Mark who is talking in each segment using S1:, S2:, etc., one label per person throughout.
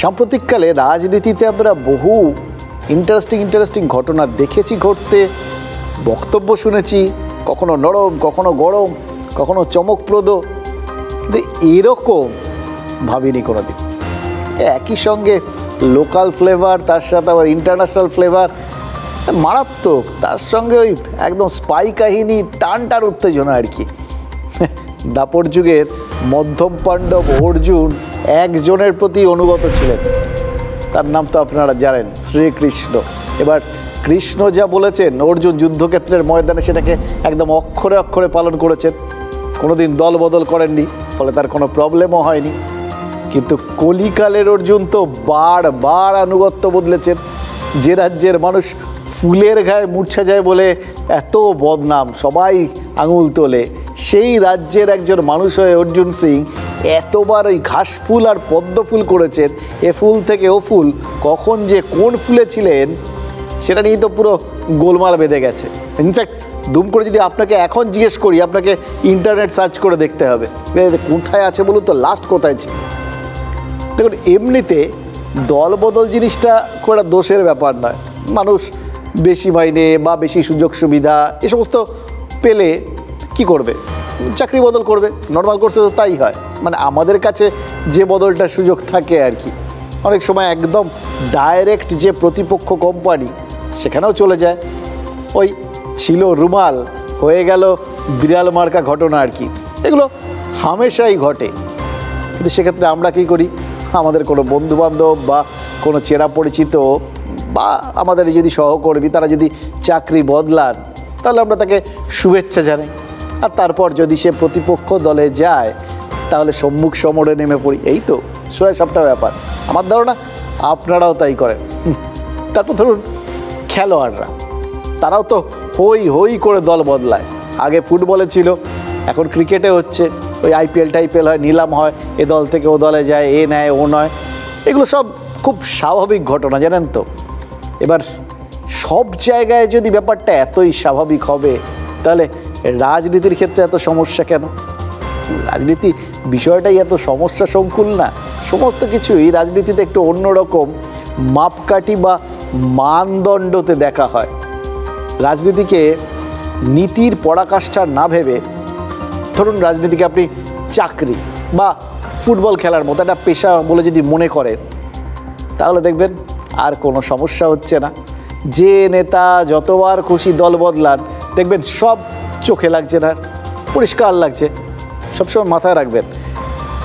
S1: সাম্প্রতিককালে রাজনীতিতে আমরা বহু ইন্টারেস্টিং ঘটনা দেখেছি ঘটতে, বক্তব্য শুনেছি, কখনো নরম, কখনো গরম, কখনো চমকপ্রদ, কিন্তু এরকম ভাবিনি কোনো দিন। একই সঙ্গে লোকাল ফ্লেভার, তার সাথে আবার ইন্টারন্যাশনাল ফ্লেভার, মারাত্মক, তার সঙ্গে ওই একদম স্পাই কাহিনী, টান উত্তেজনা আর কি। দাপর যুগের মধ্যম পাণ্ডব অর্জুন একজনের প্রতি অনুগত ছিলেন, তার নাম তো আপনারা জানেন, শ্রীকৃষ্ণ। এবার কৃষ্ণ যা বলেছেন অর্জুন যুদ্ধক্ষেত্রের ময়দানে সেটাকে একদম অক্ষরে অক্ষরে পালন করেছেন, কোনোদিন দল বদল করেননি, ফলে তার কোনো প্রবলেমও হয়নি। কিন্তু কলিকালের অর্জুন তো বারবার আনুগত্য বদলেছেন। যে রাজ্যের মানুষ ফুলের গায়ে মূর্ছা যায় বলে এত বদনাম, সবাই আঙুল তোলে, সেই রাজ্যের একজন মানুষ হয়ে অর্জুন সিং এতবার ওই ঘাস ফুল আর পদ্ম ফুল করেছেন, এ ফুল থেকে ও ফুল, কখন যে কোন ফুলে ছিলেন সেটা নিয়েই তো পুরো গোলমাল বেঁধে গেছে। ইনফ্যাক্ট দুম করে যদি আপনাকে এখন জিজ্ঞেস করি, আপনাকে ইন্টারনেট সার্চ করে দেখতে হবে কোথায় আছে বলুন তো, লাস্ট কোথায় ছিল। দেখুন, এমনিতে দলবদল জিনিসটা খুব একটা দোষের ব্যাপার নয়। মানুষ বেশি মাইনে বা বেশি সুযোগ সুবিধা এ সমস্ত পেলে কি করবে, চাকরি বদল করবে, নর্মাল কোর্সে তো তাই হয়। মানে আমাদের কাছে যে বদলটা সুযোগ থাকে আর কি, অনেক সময় একদম ডাইরেক্ট যে প্রতিপক্ষ কোম্পানি সেখানেও চলে যায়। ওই ছিল রুমাল, হয়ে গেল বিড়াল মার্কা ঘটনা আর কি, এগুলো হামেশাই ঘটে। কিন্তু সেক্ষেত্রে আমরা কী করি, আমাদের কোনো বন্ধুবান্ধব বা কোনো চেনা পরিচিত বা আমাদের যদি সহকর্মী তারা যদি চাকরি বদলান, তাহলে আমরা তাকে শুভেচ্ছা জানাই, আর তারপর যদি সে প্রতিপক্ষ দলে যায় তাহলে সম্মুখ সমরে নেমে পড়ি। এই তো সোয়া সবটা ব্যাপার। আমার ধারণা আপনারাও তাই করেন। তারপর ধরুন খেলোয়াড়রা, তারাও তো হই করে দল বদলায়। আগে ফুটবলে ছিল, এখন ক্রিকেটে হচ্ছে, ওই আইপিএল হয়, নিলাম হয়, এ দল থেকে ও দলে যায়, এ নেয় ও নয়, এগুলো সব খুব স্বাভাবিক ঘটনা, জানেন তো। এবার সব জায়গায় যদি ব্যাপারটা এতই স্বাভাবিক হবে, তাহলে রাজনীতির ক্ষেত্রে এত সমস্যা কেন? রাজনীতি বিষয়টাই এত সমস্যা সংকুল না? সমস্ত কিছুই রাজনীতিতে একটু অন্যরকম মাপকাঠি বা মানদণ্ডতে দেখা হয়। রাজনীতিকে নীতির পরাকাষ্ঠা না ভেবে, ধরুন রাজনীতিকে আপনি চাকরি বা ফুটবল খেলার মতো একটা পেশা বলে যদি মনে করেন, তাহলে দেখবেন আর কোনো সমস্যা হচ্ছে না। যে নেতা যতবার খুশি দল বদলান, দেখবেন সব চোখে লাগছে না, পরিষ্কার লাগছে। সবসময় মাথায় রাখবেন,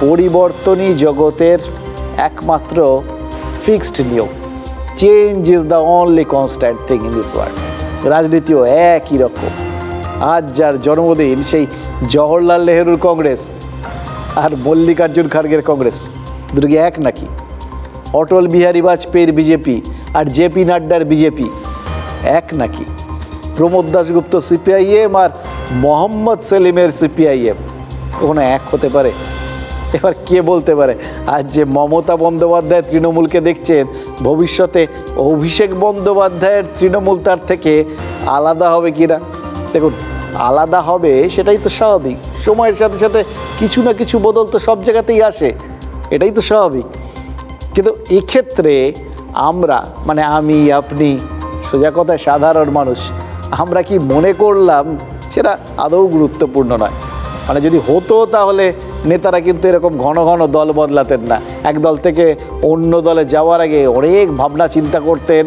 S1: পরিবর্তনই জগতের একমাত্র ফিক্সড নিয়ম। Change is the only constant thing in this world. রাজনীতিও একই রকম। আজ যার জন্মদিন, সেই জওহরলাল নেহরুর কংগ্রেস আর মল্লিকার্জুন খার্গের কংগ্রেস দুটো কি এক নাকি? অটল বিহারী বাজপেয়ীর বিজেপি আর জেপি নাড্ডার বিজেপি এক নাকি? প্রমোদ দাশগুপ্ত সিপিআইএম আর মোহাম্মদ সেলিমের সিপিআইএম কখনো এক হতে পারে? এবার কে বলতে পারে আজ যে মমতা বন্দ্যোপাধ্যায় তৃণমূলকে দেখছেন, ভবিষ্যতে অভিষেক বন্দ্যোপাধ্যায়ের তৃণমূল তার থেকে আলাদা হবে কিনা? দেখুন, আলাদা হবে সেটাই তো স্বাভাবিক। সময়ের সাথে সাথে কিছু না কিছু বদল তো সব জায়গাতেই আসে, এটাই তো স্বাভাবিক। কিন্তু এক্ষেত্রে আমরা, মানে আমি, আপনি, সোজা কথায় সাধারণ মানুষ, আমরা কি মনে করলাম সেটা আদৌ গুরুত্বপূর্ণ নয়। মানে যদি হতো তাহলে নেতারা কিন্তু এরকম ঘন ঘন দল বদলাতেন না। এক দল থেকে অন্য দলে যাওয়ার আগে অনেক ভাবনা চিন্তা করতেন,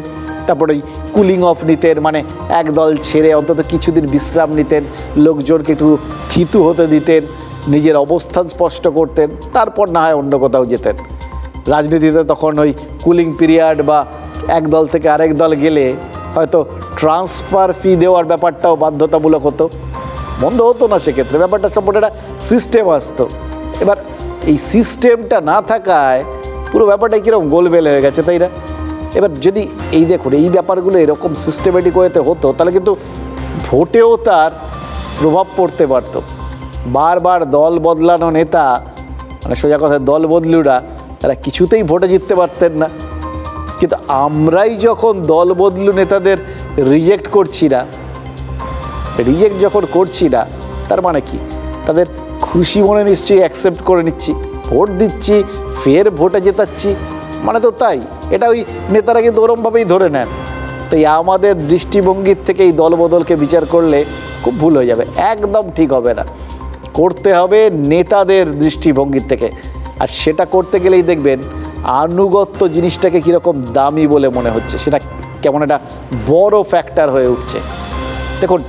S1: তারপরে ওই কুলিং অফ নিতেন, মানে এক দল ছেড়ে অন্তত কিছুদিন বিশ্রাম নিতেন, লোকজনকে একটু থিতু হতে দিতেন, নিজের অবস্থান স্পষ্ট করতেন, তারপর না হয় অন্য কোথাও যেতেন। রাজনীতিতে তখন ওই কুলিং পিরিয়ড বা এক দল থেকে আরেক দল গেলে হয়তো ট্রান্সফার ফি দেওয়ার ব্যাপারটাও বাধ্যতামূলক হতো। বন্ধ হতো না সেক্ষেত্রে, ব্যাপারটা সম্পূর্ণ একটা সিস্টেম আসতো। এবার এই সিস্টেমটা না থাকায় পুরো ব্যাপারটা কীরকম গোলমেলে হয়ে গেছে, তাই না? এবার যদি এই দেখুন, এই ব্যাপারগুলো এরকম সিস্টেমেটিক ওয়েতে হতো, তাহলে কিন্তু ভোটেও তার প্রভাব পড়তে পারত। বারবার দল বদলানো নেতা, মানে সোজা কথায় দল বদলুরা, তারা কিছুতেই ভোটে জিততে পারতেন না। কিন্তু আমরাই যখন দল বদলু নেতাদের রিজেক্ট করছি না, তার মানে কি? তাদের খুশি মনে নিশ্চয়ই অ্যাকসেপ্ট করে নিচ্ছি, ভোট দিচ্ছি, ফের ভোটে জেতাচ্ছি। মানে তো তাই, এটা ওই নেতারা কিন্তু ওরমভাবেই ধরে নেন। তাই আমাদের দৃষ্টিভঙ্গির থেকে এই দলবদলকে বিচার করলে খুব ভুল হয়ে যাবে, একদম ঠিক হবে না। করতে হবে নেতাদের দৃষ্টিভঙ্গির থেকে, আর সেটা করতে গেলেই দেখবেন আনুগত্য জিনিসটাকে কীরকম দামি বলে মনে হচ্ছে, সেটা কেমন একটা বড় ফ্যাক্টর হয়ে উঠছে। দেখুন,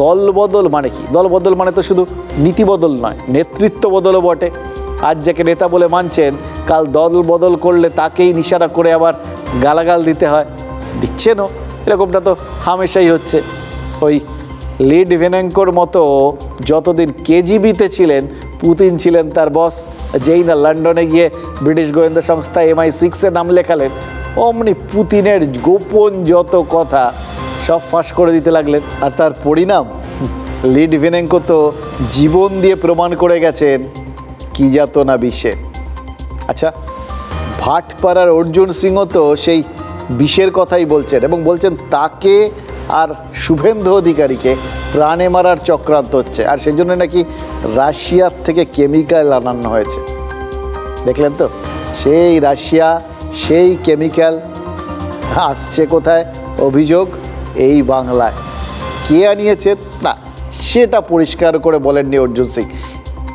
S1: দলবদল মানে কি? দলবদল মানে তো শুধু নীতিবদল নয়, নেতৃত্ব বদলও বটে। আজ যাকে নেতা বলে মানছেন, কাল দল বদল করলে তাকেই নিশানা করে আবার গালাগাল দিতে হয়, দিচ্ছেনও। এরকমটা তো হামেশাই হচ্ছে। ওই লিটভিনেঙ্কোর মতো যতদিন কেজিবিতে ছিলেন, পুতিন ছিলেন তার বস। যেই না লন্ডনে গিয়ে ব্রিটিশ গোয়েন্দা সংস্থা MI6-এ নাম লেখালেন, অমনি পুতিনের গোপন যত কথা সব ফাঁস করে দিতে লাগলেন। আর তার পরিণাম, লিটভিনেঙ্কো তো জীবন দিয়ে প্রমাণ করে গেছেন কি যাতনা বিষে। আচ্ছা, ভাটপাড়ার অর্জুন সিংও তো সেই বিষের কথাই বলছেন, এবং বলছেন তাকে আর শুভেন্দু অধিকারীকে প্রাণে মারার চক্রান্ত হচ্ছে, আর সেই জন্য নাকি রাশিয়ার থেকে কেমিক্যাল আনানো হয়েছে। দেখলেন তো, সেই রাশিয়া, সেই কেমিক্যাল আসছে কোথায়? অভিযোগ এই বাংলায়। কে আনিয়েছেন না সেটা পরিষ্কার করে বলেননি অর্জুন সিং।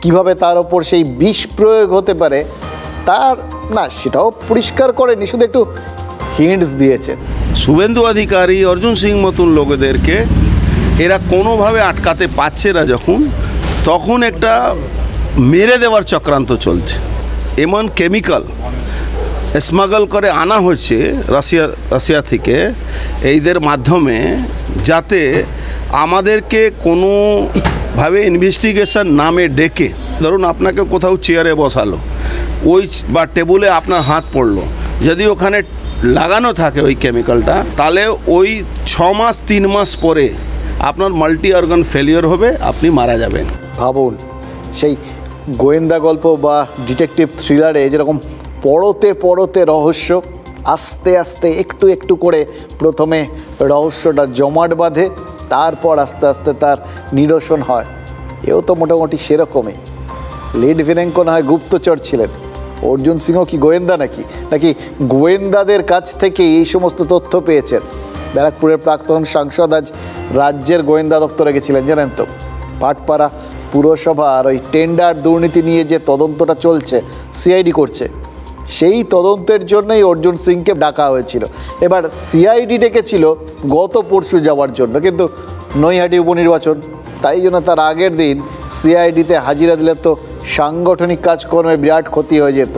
S1: কীভাবে তার ওপর সেই বিষ প্রয়োগ হতে পারে তার না সেটাও পরিষ্কার করেনি, শুধু একটু হিন্টস দিয়েছেন।
S2: শুভেন্দু অধিকারী, অর্জুন সিং মতন লোকেদেরকে এরা কোনোভাবে আটকাতে পারছে না যখন, তখন একটা মেরে দেওয়ার চক্রান্ত চলছে। এমন কেমিক্যাল স্মাগল করে আনা হচ্ছে রাশিয়া থেকে এইদের মাধ্যমে, যাতে আমাদেরকে কোনোভাবে ইনভেস্টিগেশন নামে ডেকে, ধরুন আপনাকে কোথাও চেয়ারে বসালো, ওই বা টেবুলে আপনার হাত পড়লো, যদি ওখানে লাগানো থাকে ওই কেমিক্যালটা, তাহলে ওই 6 মাস 3 মাস পরে আপনার মাল্টি অর্গান ফেলিওর হবে, আপনি মারা যাবেন।
S1: ভাবুন, সেই গোয়েন্দা গল্প বা ডিটেকটিভ থ্রিলারে যেরকম পড়তে পড়তে রহস্য আস্তে আস্তে একটু একটু করে প্রথমে রহস্যটা জমাট বাঁধে, তারপর আস্তে আস্তে তার নিরসন হয়। এও তো মোটামুটি সেরকমই। লিটভিনেঙ্কো না হয় গুপ্তচর ছিলেন, অর্জুন সিংও কি গোয়েন্দা নাকি? নাকি গোয়েন্দাদের কাছ থেকে এই সমস্ত তথ্য পেয়েছেন? ব্যারাকপুরের প্রাক্তন সাংসদ আজ রাজ্যের গোয়েন্দা দপ্তরে গেছিলেন, জানেন তো। ভাটপাড়া পুরসভার ওই টেন্ডার দুর্নীতি নিয়ে যে তদন্তটা চলছে, সিআইডি করছে, সেই তদন্তের জন্যই অর্জুন সিংকে ডাকা হয়েছিল। এবার সিআইডি ডেকেছিল গত পরশু যাওয়ার জন্য, কিন্তু নৈহাটি উপনির্বাচন, তাই জন্য তার আগের দিন সিআইডিতে হাজিরা দিলে তো সাংগঠনিক কাজকর্মে বিরাট ক্ষতি হয়ে যেত।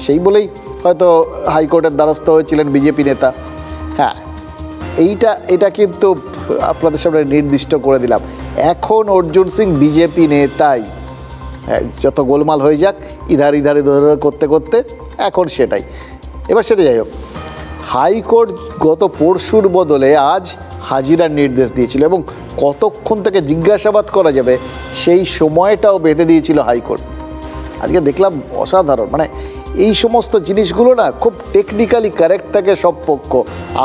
S1: সেই বলেই হয়তো হাইকোর্টের দ্বারস্থ হয়েছিলেন বিজেপি নেতা। হ্যাঁ, এটা কিন্তু আপনাদের সামনে নির্দিষ্ট করে দিলাম, এখন অর্জুন সিং বিজেপি নেতাই। হ্যাঁ, যত গোলমাল হয়ে যাক, ইধার করতে করতে এখন সেটাই। এবার সেটা যাই হোক, হাইকোর্ট গত পরশুর বদলে আজ হাজিরার নির্দেশ দিয়েছিল, এবং কতক্ষণ থেকে জিজ্ঞাসাবাদ করা যাবে সেই সময়টাও বেঁধে দিয়েছিল হাইকোর্ট। আজকে দেখলাম অসাধারণ, মানে এই সমস্ত জিনিসগুলো না খুব টেকনিক্যালি কারেক্ট থাকে সব পক্ষ।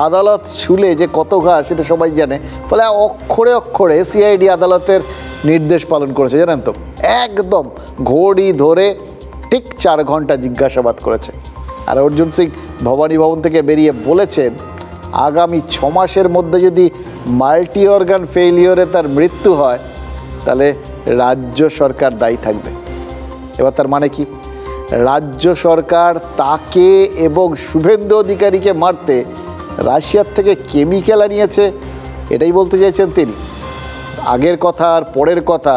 S1: আদালত ছুলে যে কত ঘা সেটা সবাই জানে, ফলে অক্ষরে অক্ষরে সিআইডি আদালতের নির্দেশ পালন করেছে, জানেন তো। একদম ঘড়ি ধরে ঠিক 4 ঘন্টা জিজ্ঞাসাবাদ করেছে। আর অর্জুন সিং ভবানী ভবন থেকে বেরিয়ে বলেছেন, আগামী 6 মাসের মধ্যে যদি মাল্টি অর্গান ফেইলিওরে তার মৃত্যু হয়, তাহলে রাজ্য সরকার দায়ী থাকবে। এবার তার মানে কি? রাজ্য সরকার তাকে এবং শুভেন্দু অধিকারীকে মারতে রাশিয়ার থেকে কেমিক্যাল আনিয়েছে, এটাই বলতে চাইছেন তিনি। আগের কথা আর পরের কথা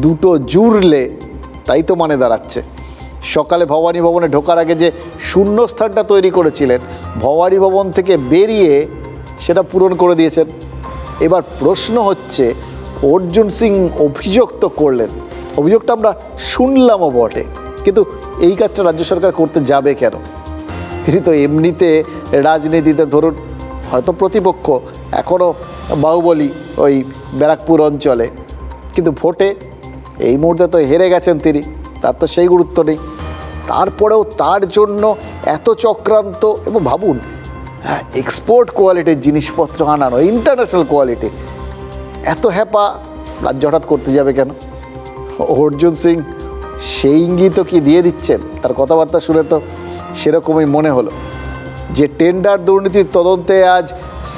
S1: দুটো জুড়লে তাই তো মানে দাঁড়াচ্ছে। সকালে ভবানী ভবনে ঢোকার আগে যে শূন্যস্থানটা তৈরি করেছিলেন, ভবানী ভবন থেকে বেরিয়ে সেটা পূরণ করে দিয়েছেন। এবার প্রশ্ন হচ্ছে, অর্জুন সিং অভিযোগ তো করলেন, অভিযোগটা আমরা শুনলামও বটে, কিন্তু এই কাজটা রাজ্য সরকার করতে যাবে কেন? তিনি তো এমনিতে রাজনীতিতে ধরুন হয়তো প্রতিপক্ষ, এখনও বাহুবলী ওই ব্যারাকপুর অঞ্চলে, কিন্তু ভোটে এই মুহূর্তে তো হেরে গেছেন তিনি, তার তো সেই গুরুত্ব নেই। তারপরেও তার জন্য এত চক্রান্ত, এবং ভাবুন এক্সপোর্ট কোয়ালিটির জিনিসপত্র আনানো, ইন্টারন্যাশনাল কোয়ালিটি, এত হ্যাপা রাজ্য হঠাৎ করতে যাবে কেন? অর্জুন সিং সেই ইঙ্গিতও কি দিয়ে দিচ্ছেন? তার কথাবার্তা শুনে তো সেরকমই মনে হলো। যে টেন্ডার দুর্নীতির তদন্তে আজ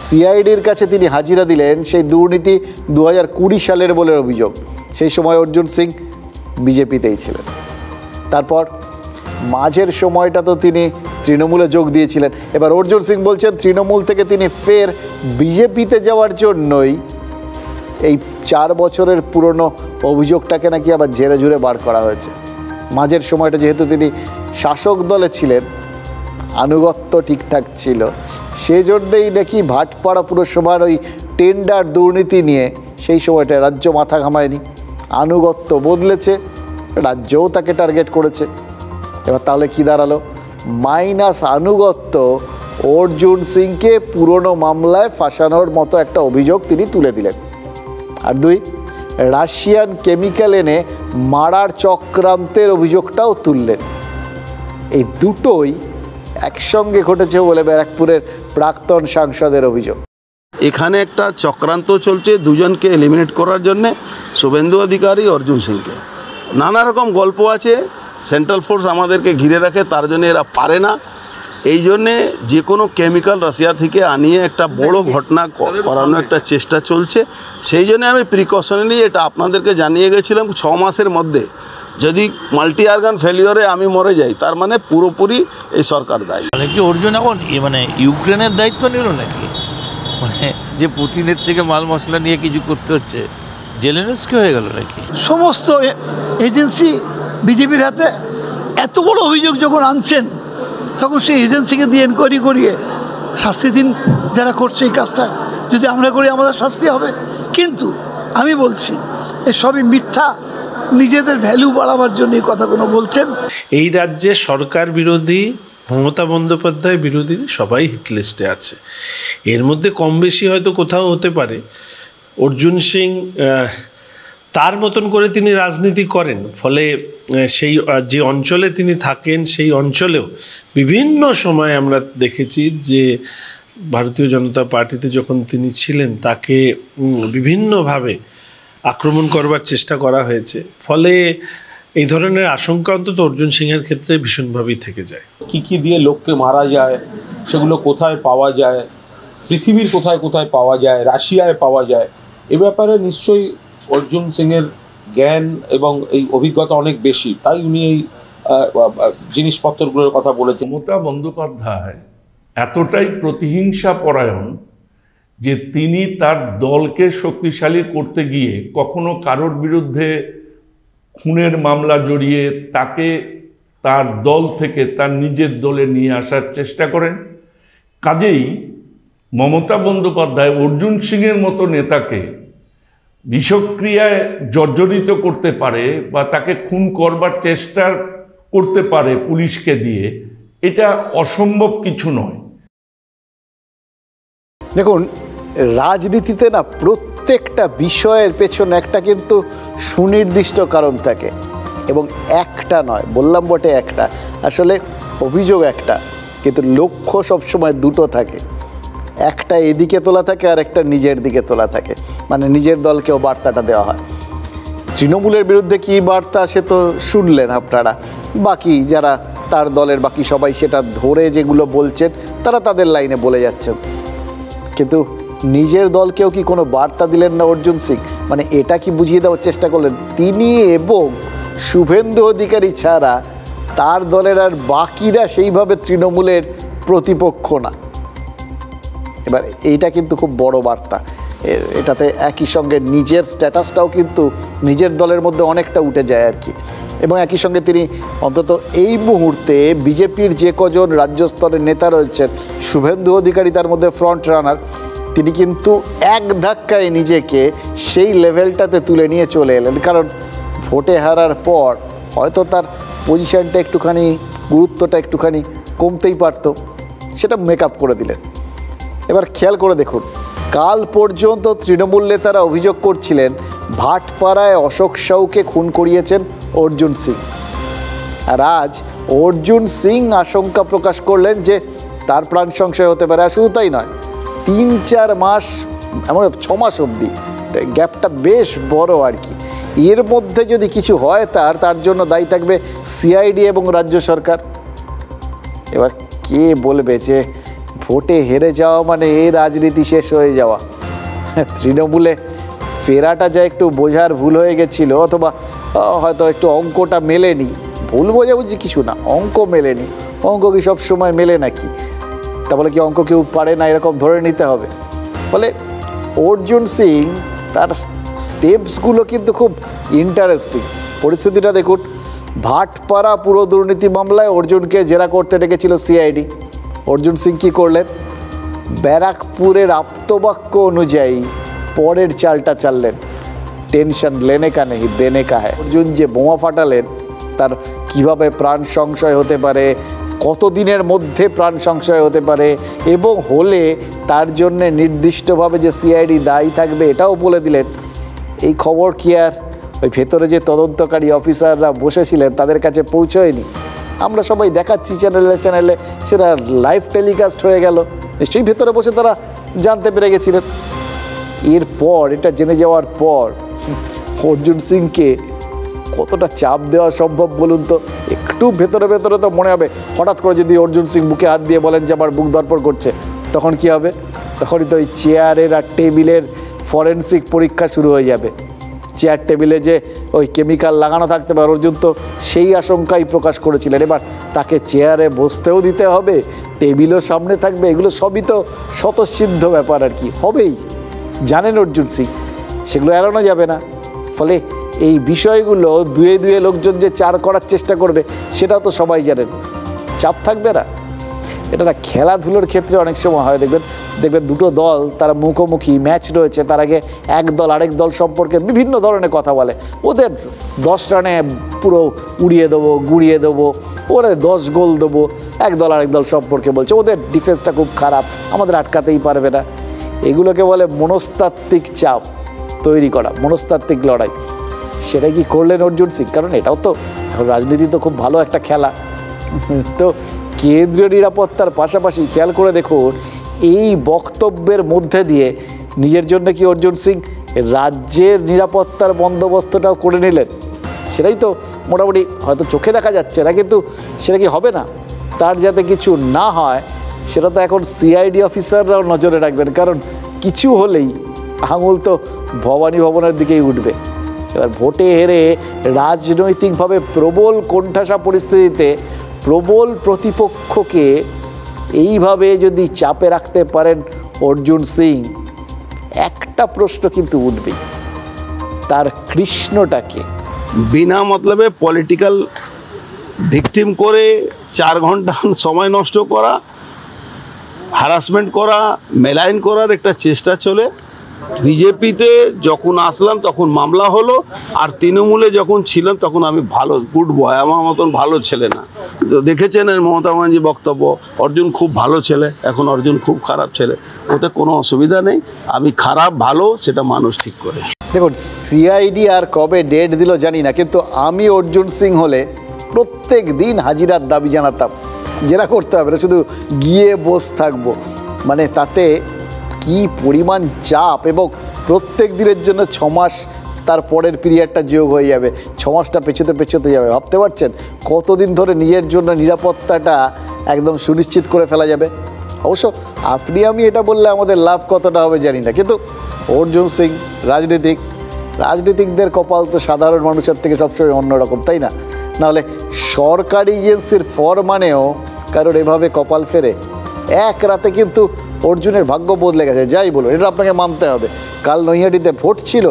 S1: সিআইডির কাছে তিনি হাজিরা দিলেন, সেই দুর্নীতি 2020 সালের বলে অভিযোগ। সেই সময় অর্জুন সিং বিজেপিতেই ছিলেন। তারপর মাঝের সময়টা তো তিনি তৃণমূলে যোগ দিয়েছিলেন। এবার অর্জুন সিং বলছেন তৃণমূল থেকে তিনি ফের বিজেপিতে যাওয়ার জন্যই এই 4 বছরের পুরনো অভিযোগটাকে নাকি আবার ঝেড়ে ঝুড়ে বার করা হয়েছে। মাঝের সময়টা যেহেতু তিনি শাসক দলে ছিলেন, আনুগত্য ঠিকঠাক ছিল, সেজন্যই নাকি ভাটপাড়া পুরসভার ওই টেন্ডার দুর্নীতি নিয়ে সেই সময়টা রাজ্য মাথা ঘামায়নি, আনুগত্য বদলেছে, রাজ্যও তাকে টার্গেট করেছে। এবার তাহলে কি দাঁড়ালো? মাইনাস আনুগত্য, অর্জুন সিংকে পুরনো মামলায় ফাঁসানোর মতো একটা অভিযোগ তিনি তুলে দিলেন। আর 2, রাশিয়ান কেমিক্যাল এনে মারার চক্রান্তের অভিযোগটাও তুললেন। এই দুটোই একসঙ্গে ঘটেছে বলে ব্যারাকপুরের প্রাক্তন সাংসদের অভিযোগ।
S2: এখানে একটা চক্রান্ত চলছে দুজনকে এলিমিনেট করার জন্যে, শুভেন্দু অধিকারী, অর্জুন সিংকে। নানা রকম গল্প আছে, সেন্ট্রাল ফোর্স আমাদেরকে ঘিরে রাখে, তার জন্য এরা পারে না। এই জন্যে যে কোনো কেমিক্যাল রাশিয়া থেকে আনিয়ে একটা বড় ঘটনা করানোর একটা চেষ্টা চলছে। সেই জন্য আমি প্রিকশনারি এটা আপনাদেরকে জানিয়ে গেছিলাম, 6 মাসের মধ্যে যদি মাল্টি অর্গান ফেলিওরে আমি মরে যাই, তার মানে পুরোপুরি এই সরকার দায়ী।
S3: মানে কি অর্জুন এখন মানে ইউক্রেনের দায়িত্ব নিল নাকি? মানে যে পুতিনের থেকে মাল মশলা নিয়ে কিছু করতে হচ্ছে, জেলেনস্কি হয়ে গেল নাকি?
S4: সমস্ত এজেন্সি বিজেপির হাতে। এত বড় অভিযোগ যখন আনছেন, তখন সেই এজেন্সিকে দিয়ে এনকোয়ারি করিয়ে শাস্তি দিন যারা করছে এই কাজটা। যদি আমরা করি আমাদের শাস্তি হবে। কিন্তু আমি বলছি এসবই মিথ্যা, নিজেদের ভ্যালু বাড়াবার জন্য এই কথাগুলো বলছেন।
S5: এই রাজ্যে সরকার বিরোধী, মমতা বন্দ্যোপাধ্যায় বিরোধী সবাই হিটলিস্টে আছে। এর মধ্যে কম বেশি হয়তো কোথাও হতে পারে। অর্জুন সিং তার মতন করে তিনি রাজনীতি করেন, ফলে সেই যে অঞ্চলে তিনি থাকেন সেই অঞ্চলেও বিভিন্ন সময় আমরা দেখেছি যে ভারতীয় জনতা পার্টিতে যখন তিনি ছিলেন তাকে বিভিন্নভাবে আক্রমণ করবার চেষ্টা করা হয়েছে। ফলে এই ধরনের আশঙ্কা অন্তত অর্জুন সিংয়ের ক্ষেত্রে ভীষণভাবেই থেকে যায়।
S6: কি দিয়ে লোককে মারা যায়, সেগুলো কোথায় পাওয়া যায়, পৃথিবীর কোথায় কোথায় পাওয়া যায়, রাশিয়ায় পাওয়া যায়, এ ব্যাপারে নিশ্চয়ই অর্জুন সিংয়ের জ্ঞান এবং এই অভিজ্ঞতা অনেক বেশি, তাই উনি এই জিনিসপত্রগুলোর কথা বলেছেন।
S7: মমতা বন্দ্যোপাধ্যায় এতটাই প্রতিহিংসা পরায়ণ যে তিনি তার দলকে শক্তিশালী করতে গিয়ে কখনো কারোর বিরুদ্ধে খুনের মামলা জড়িয়ে তাকে তার দল থেকে তার নিজের দলে নিয়ে আসার চেষ্টা করেন। কাজেই মমতা বন্দ্যোপাধ্যায় অর্জুন সিংয়ের মতো নেতাকে বিষক্রিয়ায় জর্জরিত করতে পারে বা তাকে খুন করবার চেষ্টা করতে পারে পুলিশকে দিয়ে, এটা অসম্ভব কিছু নয়।
S1: দেখুন, রাজনীতিতে না প্রত্যেকটা বিষয়ের পেছনে একটা কিন্তু সুনির্দিষ্ট কারণ থাকে, এবং একটা নয়, বললাম বটে একটা, আসলে অভিযোগ একটা, কিন্তু লক্ষ্য সবসময় দুটো থাকে। একটা এদিকে তোলা থাকে আর একটা নিজের দিকে তোলা থাকে, মানে নিজের দলকেও বার্তাটা দেওয়া হয়। তৃণমূলের বিরুদ্ধে কী বার্তা সে তো শুনলেন আপনারা, বাকি যারা তার দলের বাকি সবাই সেটা ধরে যেগুলো বলছেন তারা তাদের লাইনে বলে যাচ্ছেন। কিন্তু নিজের দলকেও কি কোনো বার্তা দিলেন না অর্জুন সিং? মানে এটা কি বুঝিয়ে দেওয়ার চেষ্টা করলেন তিনি এবং শুভেন্দু অধিকারী ছাড়া তার দলের আর বাকিরা সেইভাবে তৃণমূলের প্রতিপক্ষ না। এবার এইটা কিন্তু খুব বড় বার্তা। এটাতে একই সঙ্গে নিজের স্ট্যাটাসটাও কিন্তু নিজের দলের মধ্যে অনেকটা উঠে যায় আর কি। এবং একই সঙ্গে তিনি অন্তত এই মুহূর্তে বিজেপির যে কজন রাজ্য স্তরের নেতা রয়েছেন, শুভেন্দু অধিকারী তার মধ্যে ফ্রন্ট রানার, তিনি কিন্তু এক ধাক্কায় নিজেকে সেই লেভেলটাতে তুলে নিয়ে চলে এলেন। কারণ ভোটে হারার পর হয়তো তার পজিশনটা একটুখানি, গুরুত্বটা একটুখানি কমতেই পারত, সেটা মেকআপ করে দিলেন। এবার খেয়াল করে দেখুন, কাল পর্যন্ত তৃণমূল নেতারা অভিযোগ করছিলেন ভাটপাড়ায় অশোক সাউকে খুন করিয়েছেন অর্জুন সিং, আর আজ অর্জুন সিং আশঙ্কা প্রকাশ করলেন যে তার প্রাণ সংশয় হতে পারে। আর শুধু তাই নয়, 3-4 মাস, এমন 6 মাস অবধি, গ্যাপটা বেশ বড় আর কি। এর মধ্যে যদি কিছু হয় তার জন্য দায়ী থাকবে সিআইডি এবং রাজ্য সরকার। এবার কে বলবে যে ভোটে হেরে যাওয়া মানে এই রাজনীতি শেষ হয়ে যাওয়া। তৃণমূলে ফেরাটা যা একটু বোঝার ভুল হয়ে গেছিল, অথবা হয়তো একটু অঙ্কটা মেলেনি, ভুল বোঝাবুঝি কিছু না, অঙ্ক মেলেনি। অঙ্ক কি সব সময় মেলে নাকি? তা বলে কি অঙ্ক কেউ পারে না এরকম ধরে নিতে হবে? ফলে অর্জুন সিং তার স্টেপসগুলো কিন্তু খুব ইন্টারেস্টিং। পরিস্থিতিটা দেখুন, ভাটপাড়া পুরো দুর্নীতি মামলায় অর্জুনকে জেরা করতে ডেকেছিল সিআইডি। অর্জুন সিং কী করলেন? ব্যারাকপুরের আপ্তবাক্য অনুযায়ী পরের চালটা চাললেন, টেনশন লেনে কা নেই দেনে কা হ্যায়। অর্জুন যে বোমা ফাটালেন তার কিভাবে প্রাণ সংশয় হতে পারে, কতদিনের মধ্যে প্রাণ সংশয় হতে পারে, এবং হলে তার জন্যে নির্দিষ্টভাবে যে সিআইডি দায়ী থাকবে এটাও বলে দিলেন। এই খবর কি আর ওই ভেতরে যে তদন্তকারী অফিসাররা বসেছিলেন তাদের কাছে পৌঁছয়নি? আমরা সবাই দেখাচ্ছি চ্যানেলে চ্যানেলে, সেটা লাইভ টেলিকাস্ট হয়ে গেল, নিশ্চয়ই ভেতরে বসে তারা জানতে পেরে গেছিলেন। এরপর এটা জেনে যাওয়ার পর অর্জুন সিংকে কতটা চাপ দেওয়া সম্ভব বলুন তো? একটু ভেতরে ভেতরে তো মনে হবে, হঠাৎ করে যদি অর্জুন সিং বুকে হাত দিয়ে বলেন যে আমার বুক ধড়ফড় করছে, তখন কি হবে? তখনই তো ওই চেয়ারের আর টেবিলের ফরেনসিক পরীক্ষা শুরু হয়ে যাবে। চেয়ার টেবিলে যে ওই কেমিক্যাল লাগানো থাকতে পারে, অর্জুন তো সেই আশঙ্কাই প্রকাশ করেছিলেন। এবার তাকে চেয়ারে বসতেও দিতে হবে, টেবিলও সামনে থাকবে, এগুলো সবই তো স্বতঃসিদ্ধ ব্যাপার আর কি, হবেই, জানেন অর্জুন সিং, সেগুলো এড়ানো যাবে না। ফলে এই বিষয়গুলো দুয়ে দুয়ে লোকজন যে চার করার চেষ্টা করবে সেটাও তো সবাই জানেন, চাপ থাকবে না। এটা না খেলাধুলোর ক্ষেত্রে অনেক সময় হয়, দেখবেন দুটো দল তারা মুখোমুখি ম্যাচ রয়েছে, তার আগে এক দল আরেক দল সম্পর্কে বিভিন্ন ধরনের কথা বলে, ওদের 10 রানে পুরো উড়িয়ে দেবো, গুড়িয়ে দেবো, ওরা 10 গোল দেবো, এক দল আরেক দল সম্পর্কে বলছে ওদের ডিফেন্সটা খুব খারাপ, আমাদের আটকাতেই পারবে না। এগুলোকে বলে মনস্তাত্ত্বিক চাপ তৈরি করা, মনস্তাত্ত্বিক লড়াই। সেটাই কি করলেন অর্জুন সিং? কারণ এটাও তো এখন রাজনীতি তো খুব ভালো একটা খেলা। তো কেন্দ্রীয় নিরাপত্তার পাশাপাশি খেয়াল করে দেখুন, এই বক্তব্যের মধ্যে দিয়ে নিজের জন্য কি অর্জুন সিং রাজ্যের নিরাপত্তার বন্দোবস্তটাও করে নিলেন? সেটাই তো মোটামুটি হয়তো চোখে দেখা যাচ্ছে না, কিন্তু সেটা কি হবে না? তার যাতে কিছু না হয় সেটা তো এখন সিআইডি অফিসাররাও নজরে রাখবেন, কারণ কিছু হলেই আঙুল তো ভবানী ভবনের দিকেই উঠবে। এবার ভোটে হেরে রাজনৈতিকভাবে প্রবল কোণঠাসা পরিস্থিতিতে প্রবল প্রতিপক্ষকে এইভাবে যদি চাপে রাখতে পারেন অর্জুন সিং, একটা প্রশ্ন কিন্তু উঠবেই, তার কৃষ্ণটাকে
S2: বিনা মতলবে পলিটিক্যাল ভিকটিম করে 4 ঘন্টা সময় নষ্ট করা, হ্যারাসমেন্ট করা, মেলাইন করার একটা চেষ্টা চলে। বিজেপিতে যখন আসলাম তখন মামলা হলো, আর তৃণমূলে যখন ছিলাম তখন আমি ভালো গুড বয়, আমার মতন ভালো ছেলে না। তো দেখেছেন মমতা ব্যানার্জি বক্তব্য, অর্জুন খুব ভালো ছেলে, এখন অর্জুন খুব খারাপ ছেলে, ওতে কোনো অসুবিধা নেই। আমি খারাপ ভালো সেটা মানুষ ঠিক করে।
S1: দেখুন, সিআইডি আর কবে ডেট দিল জানি না, কিন্তু আমি অর্জুন সিং হলে প্রত্যেক দিন হাজিরার দাবি জানাতাম। জেরা করতে হবে না, শুধু গিয়ে বস থাকবো, মানে তাতে কি পরিমাণ চাপ, এবং প্রত্যেক দিনের জন্য 6 মাস তার পরের পিরিয়ডটা যোগ হয়ে যাবে, 6 মাসটা পেছোতে যাবে। ভাবতে পারছেন কতদিন ধরে নিজের জন্য নিরাপত্তাটা একদম সুনিশ্চিত করে ফেলা যাবে? অবশ্য আপনি আমি এটা বললে আমাদের লাভ কতটা হবে জানি না, কিন্তু অর্জুন সিং রাজনীতিকদের কপাল তো সাধারণ মানুষের থেকে সবসময় অন্যরকম, তাই না? নাহলে সরকারি এজেন্সির ফরমানেও কারোর এভাবে কপাল ফেরে? এক রাতে কিন্তু অর্জুনের ভাগ্য বদলে গেছে, যাই বলুন, এটা আপনাকে মানতে হবে। কাল নৈহাটিতে ভোট ছিল,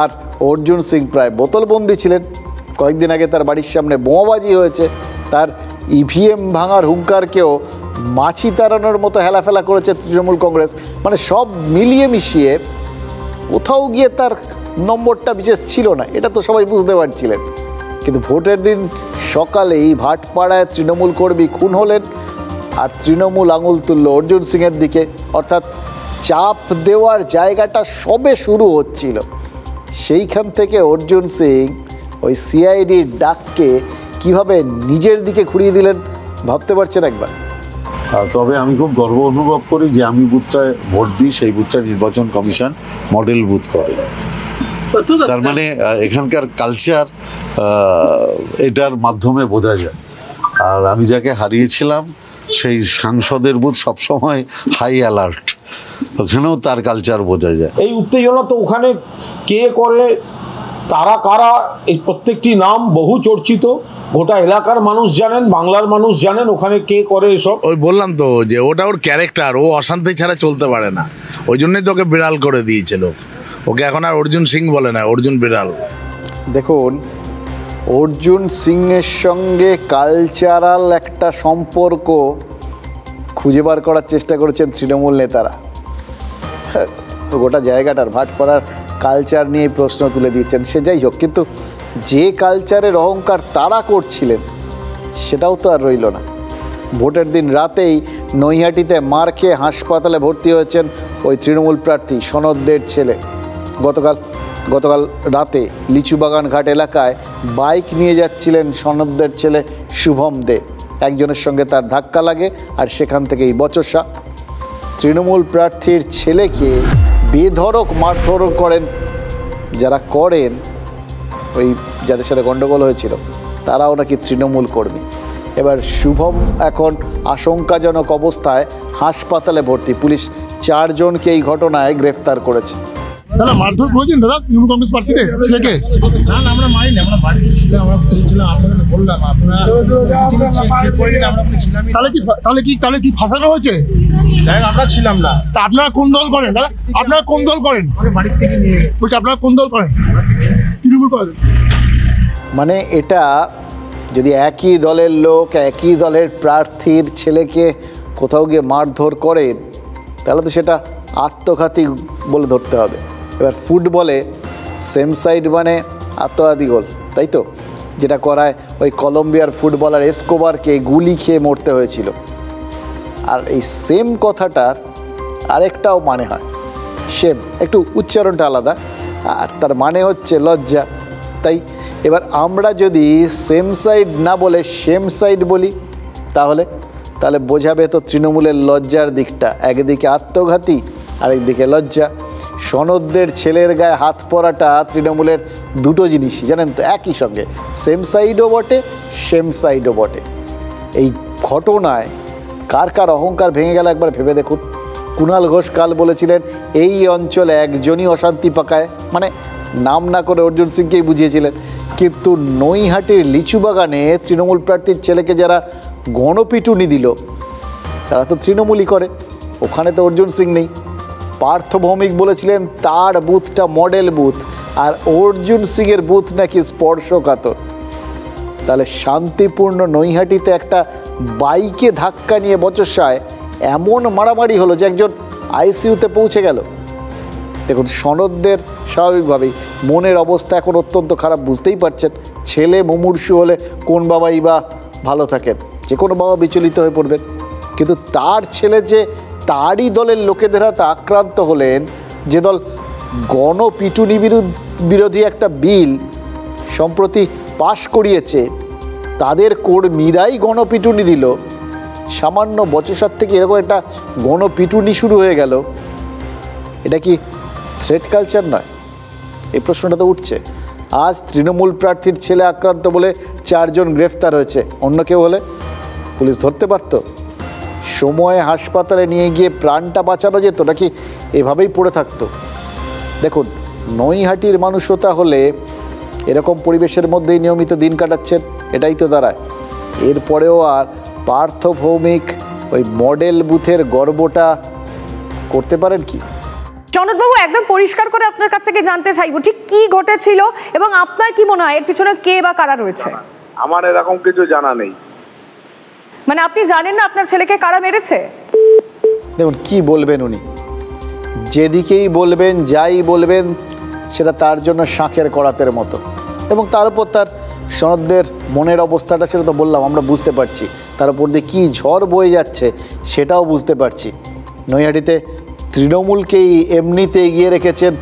S1: আর অর্জুন সিং প্রায় বোতলবন্দি ছিলেন। কয়েকদিন আগে তার বাড়ির সামনে বোমাবাজি হয়েছে, তার ইভিএম ভাঙার হুঙ্কারকেও মাছি তাড়ানোর মতো হেলাফেলা করেছে তৃণমূল কংগ্রেস। মানে সব মিলিয়ে মিশিয়ে কোথাও গিয়ে তার নম্বরটা বিশেষ ছিল না, এটা তো সবাই বুঝতে পারছিলেন। কিন্তু ভোটের দিন সকালেই ভাটপাড়ায় তৃণমূল কর্মী খুন হলেন, আর তৃণমূল আঙুল তুলল অর্জুন সিংয়ের দিকে, অর্থাৎ চাপ দেওয়ার জায়গাটা সবে শুরু হচ্ছিল। সেইখান থেকে অর্জুন সিং ওই সিআইডির ডাককে কিভাবে নিজের দিকে ঘুরিয়ে দিলেন ভাবতে পারছেন একবার?
S8: তবে আমি খুব গর্ব অনুভব করি যে আমি বুথটায় ভোট দিই, সেই বুথটা নির্বাচন কমিশন মডেল বুথ করে। তার মানে এখানকার কালচার এটার মাধ্যমে বোঝা যায়। আর আমি যাকে হারিয়েছিলাম সেই সাংসদের বুথ সবসময় হাই অ্যালার্ট, ওখানেও তার কালচার বোঝা যায়।
S6: এই উত্তেজনা তো ওখানে কে করে, তারা কারা, এই প্রত্যেকটি নাম বহু চর্চিত, গোটা এলাকার মানুষ জানেন, বাংলার মানুষ জানেন ওখানে কে করে এসব।
S9: ওই বললাম তো যে ওটা ওর ক্যারেক্টার, ও অশান্তি ছাড়া চলতে পারে না, ওই জন্যই তো ওকে বিড়াল করে দিয়েছিল। ওকে এখন আর অর্জুন সিং বলে না, অর্জুন বিড়াল।
S1: দেখুন, অর্জুন সিংয়ের সঙ্গে কালচারাল একটা সম্পর্ক খুঁজে বার করার চেষ্টা করেছেন তৃণমূল নেতারা। গোটা জায়গাটার ভাটপাড়ার কালচার নিয়ে প্রশ্ন তুলে দিয়েছেন, সে যাই হোক, কিন্তু যে কালচারের অহংকার তারা করছিলেন সেটাও তো আর রইল না। ভোটের দিন রাতেই নৈহাটিতে মার খেয়ে হাসপাতালে ভর্তি হয়েছেন ওই তৃণমূল প্রার্থী সনদদের ছেলে। গতকাল রাতে লিচুবাগান ঘাট এলাকায় বাইক নিয়ে যাচ্ছিলেন সনদদের ছেলে শুভম দে। একজনের সঙ্গে তার ধাক্কা লাগে আর সেখান থেকেই বচসা। তৃণমূল প্রার্থীর ছেলেকে বেধড়ক মারধর করেন যারা করেন, ওই যাদের সাথে গণ্ডগোল হয়েছিল তারাও নাকি তৃণমূল কর্মী। এবার শুভম এখন আশঙ্কাজনক অবস্থায় হাসপাতালে ভর্তি। পুলিশ 4 জনকে এই ঘটনায় গ্রেফতার করেছে।
S10: দাদা মারধর করেছেন দাদা তৃণমূল কংগ্রেস প্রার্থীদের ছেলেকে?
S11: না না, আমরা মারিনি, আমরা বাড়িতে ছিলাম, আমরা বলছিলাম, আপনাদের বললাম আপনারা
S10: তাহলে কি ফাঁসানো হয়েছে?
S11: আমরা ছিলাম না।
S10: তা আপনারা কোন দল করেন দাদা? আপনারা কোন দল করেন?
S11: বাড়ির থেকে নিয়ে
S10: বলছি আপনারা কোন দল করেন? তৃণমূল করেন?
S1: মানে এটা যদি একই দলের লোক একই দলের প্রার্থীর ছেলেকে কোথাও গিয়ে মারধর করেন তাহলে তো সেটা আত্মঘাতী বলে ধরতে হবে। এবার ফুটবলে সেম সাইড মানে আত্মঘাতী গোল, তাই তো? যেটা করায় ওই কলম্বিয়ার ফুটবলার এসকোবারকে গুলি খেয়ে মরতে হয়েছিল। আর এই সেম কথাটার আরেকটাও মানে হয়, সেম, একটু উচ্চারণটা আলাদা, আর তার মানে হচ্ছে লজ্জা। তাই এবার আমরা যদি সেম সাইড না বলে সেম সাইড বলি তাহলে বোঝাবে তো তৃণমূলের লজ্জার দিকটা, একদিকে আত্মঘাতী আরেকদিকে লজ্জা। সনদদের ছেলের গায়ে হাত পরাটা তৃণমূলের দুটো জিনিসই জানেন তো, একই সঙ্গে সেম সাইডও বটে সেম সাইডও বটে। এই ঘটনায় কার কার অহংকার ভেঙে গেল একবার ভেবে দেখুন। কুণাল ঘোষ কাল বলেছিলেন এই অঞ্চলে একজনই অশান্তি পাকায়, মানে নাম না করে অর্জুন সিংকেই বুঝিয়েছিলেন। কিন্তু নৈহাটির লিচুবাগানে তৃণমূল প্রার্থীর ছেলেকে যারা গণপিটুনি দিল তারা তো তৃণমূলই করে, ওখানে তো অর্জুন সিং নেই। পার্থ ভৌমিক বলেছিলেন তার বুথটা মডেল বুথ আর অর্জুন সিংয়ের বুথ নাকি স্পর্শকাতর। তাহলে শান্তিপূর্ণ নৈহাটিতে একটা বাইকে ধাক্কা নিয়ে বচসায় এমন মারামারি হলো যে একজন আইসিইউতে পৌঁছে গেল। দেখুন, সনদদের স্বাভাবিকভাবেই মনের অবস্থা এখন অত্যন্ত খারাপ, বুঝতেই পারছেন। ছেলে মুমূর্ষু হলে কোন বাবাই বা ভালো থাকেন, যে কোনো বাবা বিচলিত হয়ে পড়বেন। কিন্তু তার ছেলে যে তারই দলের লোকেদের হাতে আক্রান্ত হলেন, যে দল গণপিটুনি বিরোধী একটা বিল সম্প্রতি পাশ করিয়েছে, তাদের কর্মীরাই গণপিটুনি দিল। সামান্য বচসার থেকে এরকম একটা গণপিটুনি শুরু হয়ে গেল, এটা কি থ্রেট কালচার নয়? এই প্রশ্নটা তো উঠছে। আজ তৃণমূল প্রার্থীর ছেলে আক্রান্ত বলে 4 জন গ্রেফতার হয়েছে, অন্য কেউ হলে পুলিশ ধরতে পারত? সময়ে হাসপাতালে নিয়ে গিয়ে প্রাণটা বাঁচানো যেত নাকি এভাবেই পড়ে থাকতো? দেখুন, নৈহাটির মানুষতা হলে এরকম পরিবেশের মধ্যেই নিয়মিত দিন কাটাচ্ছেন, এটাই তো দাঁড়ায়। এরপরেও আর পার্থ ভৌমিক ওই মডেল বুথের গর্বটা করতে পারেন কি?
S12: সনদবাবু, একদম পরিষ্কার করে আপনার কাছ থেকে জানতে চাইবো ঠিক কি ঘটেছিল এবং আপনার কি মনে হয় এর পিছনে কে বা কারা রয়েছে?
S13: আমার এরকম কিছু জানা নেই।
S12: মানে আপনি জানেন না আপনার ছেলেকে কারা মেরেছে?
S1: দেখুন, কি বলবেন উনি, যেদিকেই বলবেন যাই বলবেন সেটা তার জন্য শাঁখের করাতের মতো। এবং তার উপর তার সনদদের মনের অবস্থাটা, সেটা তো বললাম, আমরা বুঝতে পারছি। তার উপর দিয়ে কী ঝড় বয়ে যাচ্ছে সেটাও বুঝতে পারছি। নৈহাটিতে তৃণমূলকেই এমনিতে এগিয়ে রেখেছেন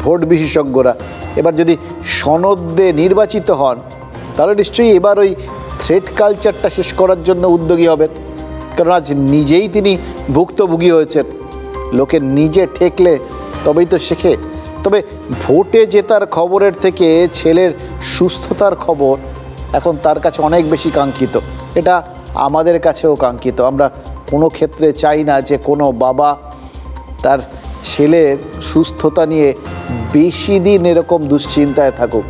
S1: ভোট বিশেষজ্ঞরা। এবার যদি সনদে নির্বাচিত হন তাহলে নিশ্চয়ই এবার ওই থ্রেট কালচারটা শেষ করার জন্য উদ্যোগী হবেন। কারণ আজ নিজেই তিনি ভুক্তভোগী হয়েছেন। লোকে নিজে ঠেকলে তবেই তো শেখে। তবে ভোটে জেতার খবরের থেকে ছেলের সুস্থতার খবর এখন তার কাছে অনেক বেশি কাঙ্ক্ষিত। এটা আমাদের কাছেও কাঙ্ক্ষিত। আমরা কোনো ক্ষেত্রে চাই না যে কোনো বাবা তার ছেলের সুস্থতা নিয়ে বেশি দিন এরকম দুশ্চিন্তায় থাকুক।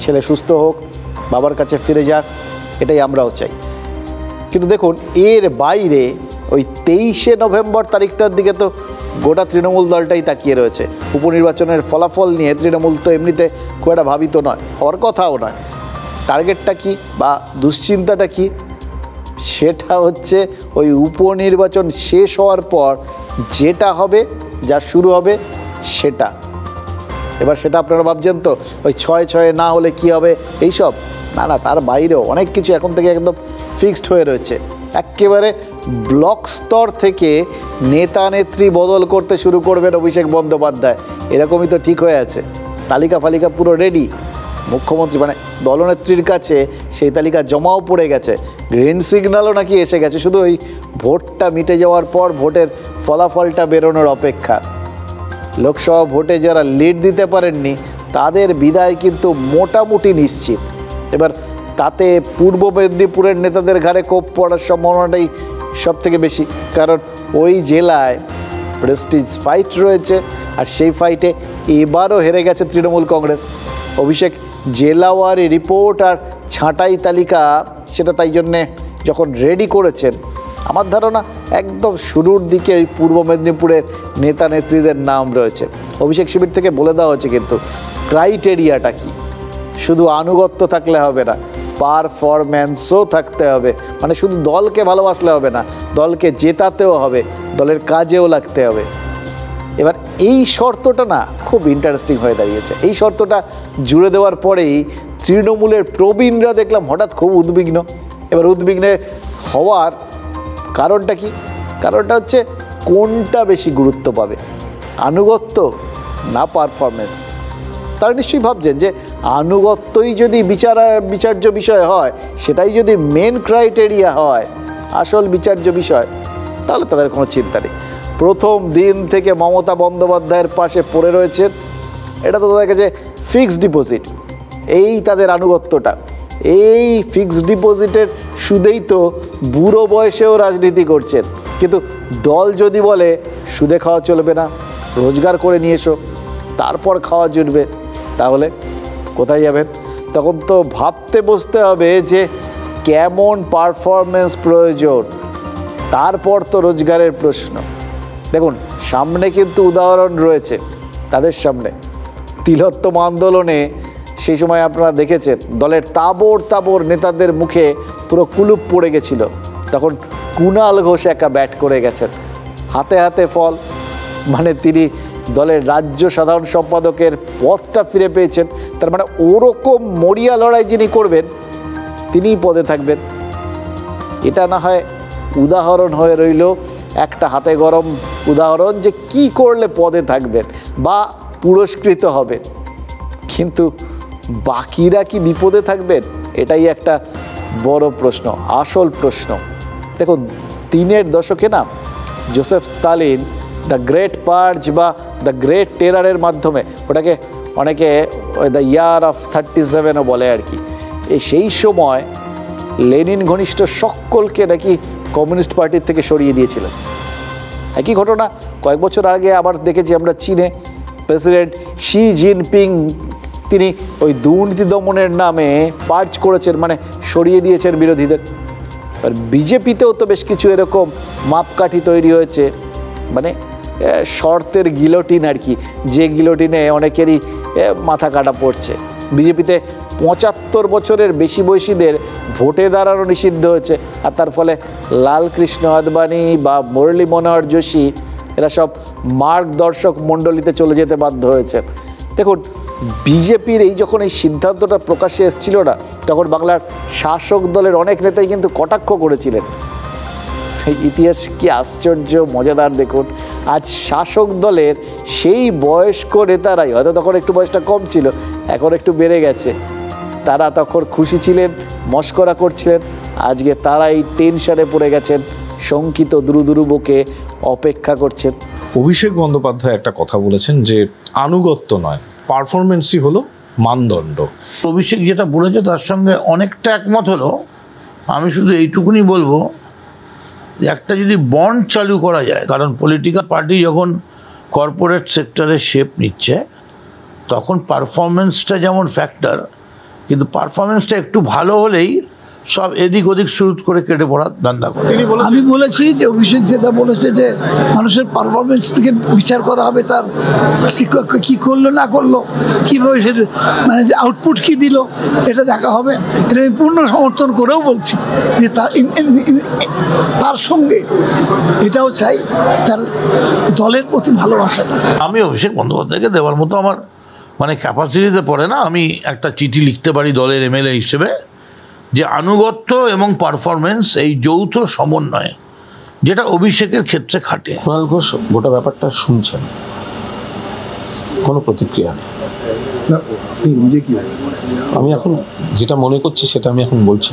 S1: ছেলে সুস্থ হোক, বাবার কাছে ফিরে যাক, এটাই আমরাও চাই। কিন্তু দেখুন, এর বাইরে ওই 23শে নভেম্বর তারিখটার দিকে তো গোটা তৃণমূল দলটাই তাকিয়ে রয়েছে। উপনির্বাচনের ফলাফল নিয়ে তৃণমূল তো এমনিতে খুব একটা ভাবিত নয়, হওয়ার কথাও নয়। টার্গেটটা কি বা দুশ্চিন্তাটা কি? সেটা হচ্ছে ওই উপনির্বাচন শেষ হওয়ার পর যেটা হবে, যা শুরু হবে সেটা। এবার সেটা আপনারা ভাবছেন তো ওই 6-6 না হলে কি হবে এইসব? না না, তার বাইরেও অনেক কিছু এখন থেকে একদম ফিক্সড হয়ে রয়েছে। একেবারে ব্লক স্তর থেকে নেতা নেত্রী বদল করতে শুরু করবেন অভিষেক বন্দ্যোপাধ্যায়, এরকমই তো ঠিক হয়ে আছে। তালিকা ফালিকা পুরো রেডি। মুখ্যমন্ত্রী মানে দলনেত্রীর কাছে সেই তালিকা জমাও পড়ে গেছে, গ্রিন সিগন্যালও নাকি এসে গেছে। শুধু ওই ভোটটা মিটে যাওয়ার পর ভোটের ফলাফলটা বেরোনোর অপেক্ষা। লোকসভা ভোটে যারা লিড দিতে পারেননি তাদের বিদায় কিন্তু মোটামুটি নিশ্চিত। এবার তাতে পূর্ব মেদিনীপুরের নেতাদের ঘাড়ে কোপ পড়ার সম্ভাবনাটাই সব থেকে বেশি, কারণ ওই জেলায় প্রেস্টিজ ফাইট রয়েছে, আর সেই ফাইটে এবারও হেরে গেছে তৃণমূল কংগ্রেস। অভিষেক জেলাওয়ারি রিপোর্ট আর ছাঁটাই তালিকা সেটা তাই জন্যে যখন রেডি করেছেন, আমার ধারণা একদম শুরুর দিকে ওই পূর্ব মেদিনীপুরের নেতা নেত্রীদের নাম রয়েছে। অভিষেক শিবির থেকে বলে দেওয়া হচ্ছে কিন্তু ক্রাইটেরিয়াটা কি। শুধু আনুগত্য থাকলে হবে না, পারফরম্যান্সও থাকতে হবে। মানে শুধু দলকে ভালোবাসলে হবে না, দলকে জেতাতেও হবে, দলের কাজেও লাগতে হবে। এবার এই শর্তটা না খুব ইন্টারেস্টিং হয়ে দাঁড়িয়েছে। এই শর্তটা জুড়ে দেওয়ার পরেই তৃণমূলের প্রবীণরা দেখলাম হঠাৎ খুব উদ্বিগ্ন। এবার উদ্বিগ্নে হওয়ার কারণটা কি? কারণটা হচ্ছে কোনটা বেশি গুরুত্ব পাবে, আনুগত্য না পারফরমেন্স? তারা নিশ্চয়ই ভাবছেন যে আনুগত্যই যদি বিচার্য বিষয় হয়, সেটাই যদি মেন ক্রাইটেরিয়া হয়, আসল বিচার্য বিষয়, তাহলে তাদের কোনো চিন্তা নেই। প্রথম দিন থেকে মমতা বন্দ্যোপাধ্যায়ের পাশে পড়ে রয়েছে, এটা তো তাদের কাছে ফিক্সড ডিপোজিট। এই তাদের আনুগত্যটা, এই ফিক্সড ডিপোজিটের সুদেই তো বুড়ো বয়সেও রাজনীতি করছেন। কিন্তু দল যদি বলে সুদে খাওয়া চলবে না, রোজগার করে নিয়ে এসো, তারপর খাওয়া জুটবে, তাহলে কোথায় যাবেন? তখন তো ভাবতে বসতে হবে যে কেমন পারফরমেন্স প্রয়োজন, তারপর তো রোজগারের প্রশ্ন। দেখুন, সামনে কিন্তু উদাহরণ রয়েছে তাদের সামনে। তিলোত্তম আন্দোলনে সেই সময় আপনারা দেখেছেন দলের তাবড় নেতাদের মুখে পুরো কুলুপ পড়ে গেছিল, তখন কুণাল ঘোষ একা ব্যাট করে গেছেন, হাতে হাতে ফল। মানে তিনি দলের রাজ্য সাধারণ সম্পাদকের পদটা ফিরে পেয়েছেন। তার মানে ওরকম মরিয়া লড়াই যিনি করবেন তিনিই পদে থাকবেন। এটা না হয় উদাহরণ হয়ে রইল, একটা হাতে গরম উদাহরণ যে কি করলে পদে থাকবেন বা পুরস্কৃত হবেন। কিন্তু বাকিরা কি বিপদে থাকবেন? এটাই একটা বড় প্রশ্ন, আসল প্রশ্ন। দেখুন, 3-এর দশকে না Joseph Stalin the great purge বা দ্য গ্রেট টেরারের মাধ্যমে, ওটাকে অনেকে দ্য ইয়ার অফ 37ও বলে আর কি, সেই সময় লেনিন ঘনিষ্ঠ সকলকে নাকি কমিউনিস্ট পার্টির থেকে সরিয়ে দিয়েছিলেন। একই ঘটনা কয়েক বছর আগে আবার দেখেছি আমরা চীনে। প্রেসিডেন্ট শি জিনপিং তিনি ওই দুর্নীতি দমনের নামে পার্জ করেছেন, মানে সরিয়ে দিয়েছেন বিরোধীদের। আর বিজেপিতেও তো বেশ কিছু এরকম মাপকাঠি তৈরি হয়েছে, মানে শর্তের গিলোটিন আর কি, যে গিলোটিনে অনেকেরই মাথা কাটা পড়ছে। বিজেপিতে 75 বছরের বেশি বয়সীদের ভোটে দাঁড়ানো নিষিদ্ধ হয়েছে, আর তার ফলে লালকৃষ্ণ আদবানি বা মুরলী মনোহর যোশী এরা সব মার্গদর্শক মণ্ডলীতে চলে যেতে বাধ্য হয়েছে। দেখুন, বিজেপির এই যখন এই সিদ্ধান্তটা প্রকাশ্যে এসেছিল না, তখন বাংলার শাসক দলের অনেক নেতাই কিন্তু কটাক্ষ করেছিলেন। এই ইতিহাস কি আশ্চর্য মজাদার! দেখুন, আজ শাসক দলের সেই বয়স্ক নেতারাই, হয়তো তখন একটু বয়সটা কম ছিল, এখন একটু বেড়ে গেছে, তারা তখন খুশি ছিলেন, মস্করা করছিলেন, আজকে তারাই টেনশনে পড়ে গেছেন, শঙ্কিত দুরু বুকে অপেক্ষা করছেন।
S14: অভিষেক বন্দ্যোপাধ্যায় একটা কথা বলেছেন যে আনুগত্য নয়, পারফরমেন্সই হলো মানদণ্ড।
S15: অভিষেক যেটা বলেছে তার সঙ্গে অনেকটা একমত হলো, আমি শুধু এইটুকুনি বলবো যে একটা যদি বন্ড চালু করা যায়, কারণ পলিটিক্যাল পার্টি যখন কর্পোরেট সেক্টরে শেপ নিচ্ছে তখন পারফরমেন্সটা যেমন ফ্যাক্টর, কিন্তু পারফরমেন্সটা একটু ভালো হলেই সব এদিক ওদিক শুরু করে কেটে পড়ার ধান্দা করে।
S4: আমি বলেছি যে অভিষেক যেটা বলেছে যে মানুষের পারফরমেন্স থেকে বিচার করা হবে, তার কি করলো না করলো, কীভাবে সে মানে যে আউটপুট কী দিল এটা দেখা হবে। এটা আমি পূর্ণ সমর্থন করেও বলছি যে তার সঙ্গে এটাও চাই তার দলের প্রতি ভালোবাসাটা।
S15: আমি অভিষেক বন্দ্যোপাধ্যায়কে দেওয়ার মতো আমার মানে ক্যাপাসিটিতে পড়ে না। আমি একটা চিঠি লিখতে পারি দলের এমএলএ হিসেবে যে আনুগত্য এবং পারফরমেন্স এই যৌথ সমন্বয় যেটা অভিষেকের ক্ষেত্রে খাটে।
S6: কুণাল ঘোষ গোটা ব্যাপারটা শুনছেন, কোনো প্রতিক্রিয়া নেই। আমি এখন যেটা মনে করছি সেটা আমি এখন বলছি।